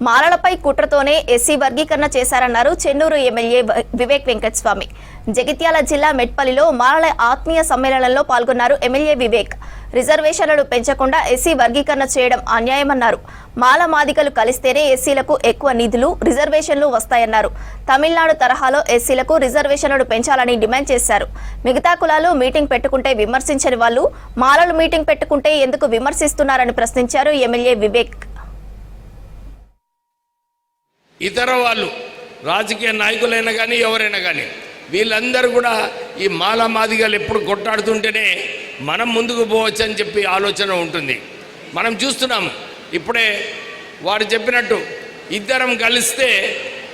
మాలలపై కుట్రతోనే SC వర్గీకరణ చేశారన్నారు Chennur MLA Vivek Venkataswamy. Jagtial జిల్లా మెట్పల్లిలో మాలల ఆత్మీయ సమ్మేళనంలో పాల్గొన్నారు ఎమ్మెల్యే వివేక్. రిజర్వేషన్లను పెంచకుండా ఎస్సీ వర్గీకరణ చేయడం అన్యాయమన్నారు. మాల మాదిగలు కలిస్తేనే ఎస్సీలకు ఎక్కువ నిధులు, రిజర్వేషన్లు వస్తాయన్నారు. తమిళనాడు తరహాలో ఎస్సీలకు రిజర్వేషన్లను పెంచాలని డిమాండ్ చేశారు. మిగతా కులాలు మీటింగ్ పెట్టుకుంటే విమర్శించని వాళ్ళు మాలలు మీటింగ్ పెట్టుకుంటే ఎందుకు విమర్శిస్తున్నారని ప్రశ్నించారు ఎమ్మెల్యే వివేక్. ఇతర వాళ్ళు రాజకీయ నాయకులైనా కానీ ఎవరైనా కానీ వీళ్ళందరూ కూడా ఈ మాల మాదిగలు ఎప్పుడు కొట్టాడుతుంటేనే మనం ముందుకు పోవచ్చు అని చెప్పి ఆలోచన ఉంటుంది. మనం చూస్తున్నాము ఇప్పుడే వారు చెప్పినట్టు ఇద్దరం కలిస్తే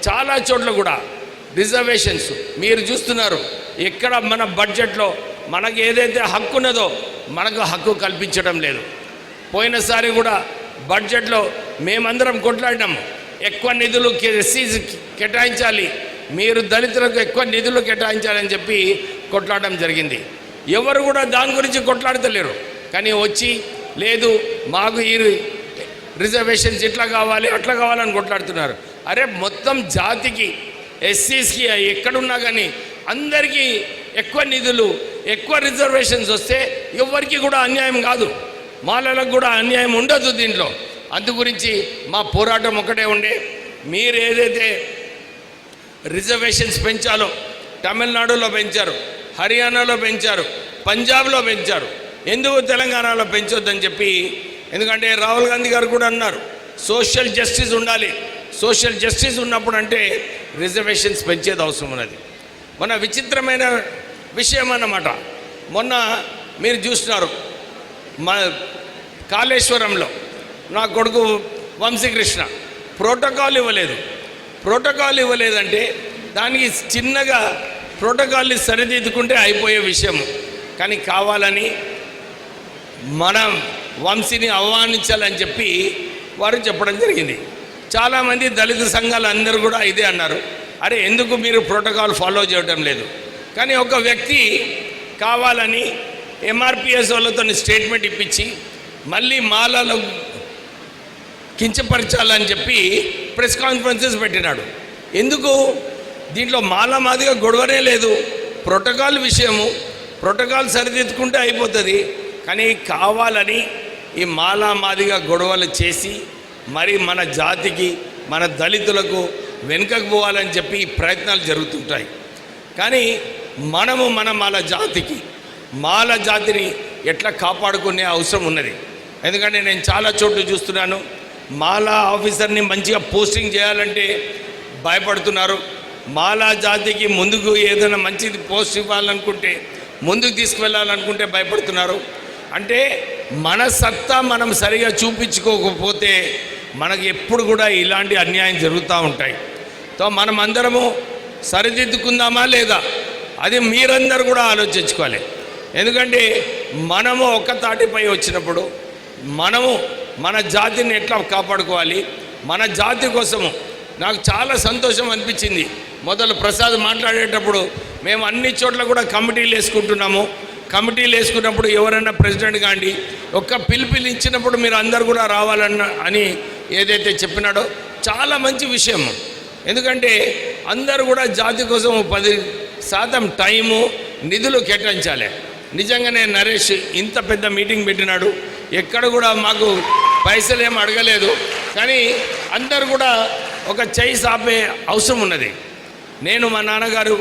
చాలా చోట్ల కూడా రిజర్వేషన్స్ మీరు చూస్తున్నారు. ఎక్కడ మన బడ్జెట్లో మనకు ఏదైతే హక్కు ఉన్నదో మనకు హక్కు కల్పించడం లేదు. పోయినసారి కూడా బడ్జెట్లో మేమందరం కొట్లాడినాము. ఎక్కువ నిధులు ఎస్సీస్ కేటాయించాలి, మీరు దళితులకు ఎక్కువ నిధులు కేటాయించాలని చెప్పి కొట్లాడడం జరిగింది. ఎవరు కూడా దాని గురించి కొట్లాడతలేరు. కానీ వచ్చి లేదు మాకు ఈ రిజర్వేషన్స్ ఇట్లా కావాలి అట్లా కావాలని కొట్లాడుతున్నారు. అరే మొత్తం జాతికి ఎస్సీస్కి ఎక్కడున్నా కానీ అందరికీ ఎక్కువ నిధులు ఎక్కువ రిజర్వేషన్స్ వస్తే ఎవరికి కూడా అన్యాయం కాదు, మాలలకు కూడా అన్యాయం ఉండదు దీంట్లో. అందు గురించి మా పోరాటం ఒకటే ఉండే, మీరు ఏదైతే రిజర్వేషన్స్ పెంచాలో తమిళనాడులో పెంచారు, హర్యానాలో పెంచారు, పంజాబ్లో పెంచారు, ఎందుకు తెలంగాణలో పెంచొద్దని చెప్పి. ఎందుకంటే రాహుల్ గాంధీ గారు కూడా అన్నారు సోషల్ జస్టిస్ ఉండాలి. సోషల్ జస్టిస్ ఉన్నప్పుడు అంటే రిజర్వేషన్స్ పెంచేది అవసరం ఉన్నది. మన విచిత్రమైన విషయం అన్నమాట. మొన్న మీరు చూస్తున్నారు మా కాళేశ్వరంలో నా కొడుకు వంశీకృష్ణ ప్రోటోకాల్ ఇవ్వలేదంటే దానికి చిన్నగా ప్రోటోకాల్ని సరిదిద్దుకుంటే అయిపోయే విషయం. కానీ కావాలని మనం వంశీని ఆహ్వానించాలని చెప్పి వారు చెప్పడం జరిగింది. చాలామంది దళిత సంఘాలు అందరూ కూడా ఇదే అన్నారు, అరే ఎందుకు మీరు ప్రోటోకాల్ ఫాలో చేయడం లేదు. కానీ ఒక వ్యక్తి కావాలని ఎంఆర్పిఎస్ వాళ్ళతో స్టేట్మెంట్ ఇప్పించి మళ్ళీ మాలలో కించపరచాలని చెప్పి ప్రెస్ కాన్ఫరెన్సెస్ పెట్టినాడు. ఎందుకు? దీంట్లో మాల మాదిగా గొడవనే లేదు. ప్రోటోకాల్ విషయము, ప్రోటోకాల్ సరిదిద్దుకుంటే అయిపోతుంది. కానీ కావాలని ఈ మాల మాదిగా గొడవలు చేసి మరి మన జాతికి మన దళితులకు వెనుకకు పోవాలని చెప్పి ప్రయత్నాలు జరుగుతుంటాయి. కానీ మనము మన మాల జాతిని ఎట్లా కాపాడుకునే అవసరం ఉన్నది. ఎందుకంటే నేను చాలా చోట్ల చూస్తున్నాను, మాలా ఆఫీసర్ని మంచిగా పోస్టింగ్ చేయాలంటే భయపడుతున్నారు. మాలా జాతికి ముందుకు ఏదైనా మంచిది పోస్ట్ ఇవ్వాలనుకుంటే, ముందుకు తీసుకువెళ్ళాలనుకుంటే భయపడుతున్నారు. అంటే మన సత్తా మనం సరిగా చూపించుకోకపోతే మనకు ఎప్పుడు కూడా ఇలాంటి అన్యాయం జరుగుతూ ఉంటాయి. సో మనం అందరము సరిదిద్దుకుందామా లేదా అది మీరందరూ కూడా ఆలోచించుకోవాలి. ఎందుకంటే మనము ఒక్క తాటిపై వచ్చినప్పుడు మనము మన జాతిని ఎట్లా కాపాడుకోవాలి. మన జాతి కోసము నాకు చాలా సంతోషం అనిపించింది. మొదలు ప్రసాద్ మాట్లాడేటప్పుడు మేము అన్ని చోట్ల కూడా కమిటీలు వేసుకుంటున్నాము. కమిటీలు వేసుకున్నప్పుడు ఎవరైనా ప్రెసిడెంట్ కాండి ఒక్క పిలుపులు ఇచ్చినప్పుడు మీరు అందరు కూడా అని ఏదైతే చెప్పినాడో చాలా మంచి విషయం. ఎందుకంటే అందరూ కూడా జాతి కోసం 10% టైము నిధులు కేటాయించాలి. నిజంగానే నరేష్ ఇంత పెద్ద మీటింగ్ పెట్టినాడు, ఎక్కడ కూడా మాకు పైసలు ఏం అడగలేదు. కానీ అందరు కూడా ఒక చేయి సాపే అవసరం ఉన్నది. నేను మా నాన్నగారు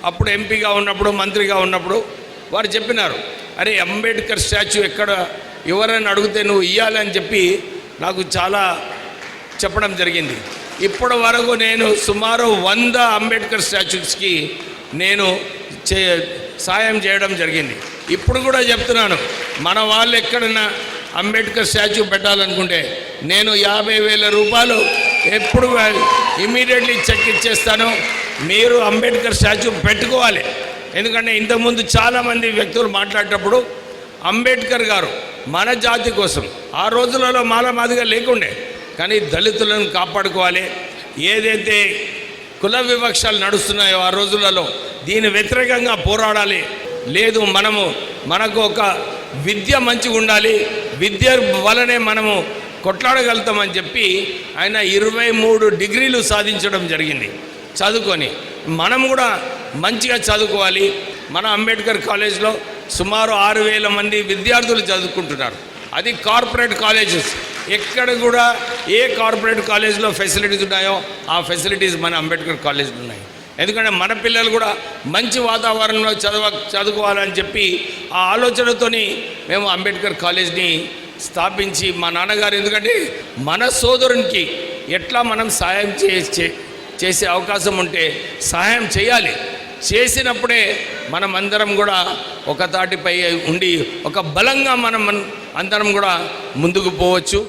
అప్పుడు ఎంపీగా ఉన్నప్పుడు మంత్రిగా ఉన్నప్పుడు వారు చెప్పినారు, అరే అంబేద్కర్ స్టాచ్యూ ఎక్కడ ఎవరైనా అడిగితే నువ్వు ఇవ్వాలని చెప్పి నాకు చాలా చెప్పడం జరిగింది. ఇప్పటి వరకు నేను సుమారు 100 అంబేద్కర్ స్టాచ్యూస్కి నేను సాయం చేయడం జరిగింది. ఇప్పుడు కూడా చెప్తున్నాను, మన వాళ్ళు ఎక్కడైనా అంబేద్కర్ స్టాచ్యూ పెట్టాలనుకుంటే నేను 50,000 రూపాయలు ఎప్పుడు ఇమీడియట్లీ చెక్ ఇచ్చేస్తాను. మీరు అంబేద్కర్ స్టాచ్యూ పెట్టుకోవాలి. ఎందుకంటే ఇంతకుముందు చాలామంది వ్యక్తులు మాట్లాడేటప్పుడు అంబేద్కర్ గారు మన జాతి కోసం ఆ రోజులలో మాల మాదిగా లేకుండే, కానీ దళితులను కాపాడుకోవాలి. ఏదైతే కుల వివక్షలు నడుస్తున్నాయో ఆ రోజులలో దీని వ్యతిరేకంగా పోరాడాలి. లేదు మనకు ఒక విద్య మంచిగా ఉండాలి, విద్య వలనే మనము కొట్లాడగలుగుతామని చెప్పి ఆయన 23 డిగ్రీలు సాధించడం జరిగింది చదువుకొని. మనం కూడా మంచిగా చదువుకోవాలి. మన అంబేద్కర్ కాలేజ్లో సుమారు 6,000 మంది విద్యార్థులు చదువుకుంటున్నారు. అది కార్పొరేట్ కాలేజెస్. ఎక్కడ కూడా ఏ కార్పొరేట్ కాలేజ్లో ఫెసిలిటీస్ ఉన్నాయో ఆ ఫెసిలిటీస్ మన అంబేద్కర్ కాలేజ్లో ఉన్నాయి. ఎందుకంటే మన పిల్లలు కూడా మంచి వాతావరణంలో చదువుకోవాలని చెప్పి ఆ ఆలోచనతోని మేము అంబేద్కర్ కాలేజ్ని స్థాపించి మా నాన్నగారు, ఎందుకంటే మన సోదరునికి ఎట్లా మనం సహాయం చేసే అవకాశం ఉంటే సహాయం చేయాలి. చేసినప్పుడే మనం అందరం కూడా ఒక తాటిపై ఉండి ఒక బలంగా మనం అందరం కూడా ముందుకు పోవచ్చు.